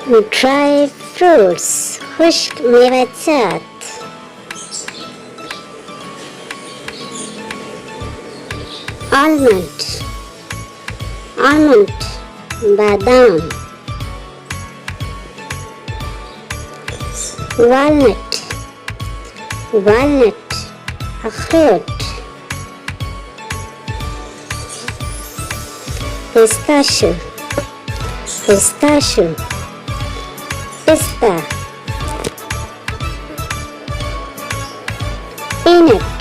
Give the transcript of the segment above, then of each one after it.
Dry fruits, खुश्क मेवजात. Almond, बादाम. Walnut, अखरोट. Pistachio, पिस्ता. Peanut,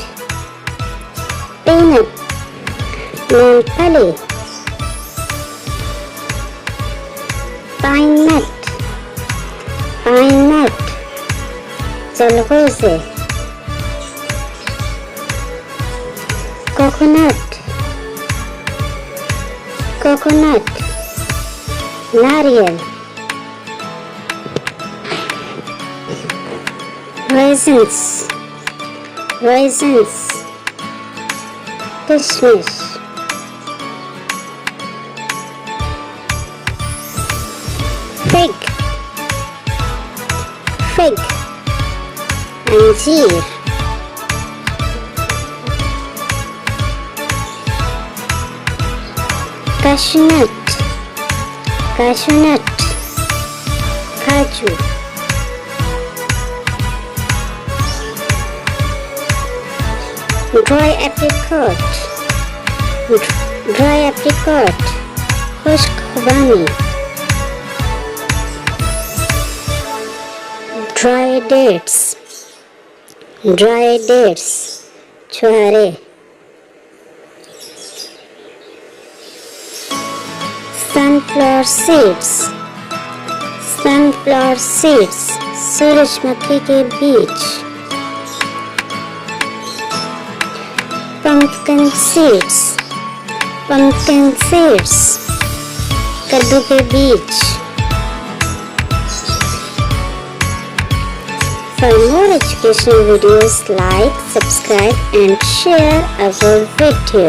मूंगफली. Pine nut, जलगोजे. Coconut, नारियल. Raisins, किशमिश. Fig, अंजीर. Cashew nut, काजू. Dry apricot, खुश्क खुबानी. Dry dates, छुहारे. Sunflower seeds, सूरजमुखी के बीज. Pumpkin seeds, कद्दू के बीज. For more educational videos, like, subscribe and share our video.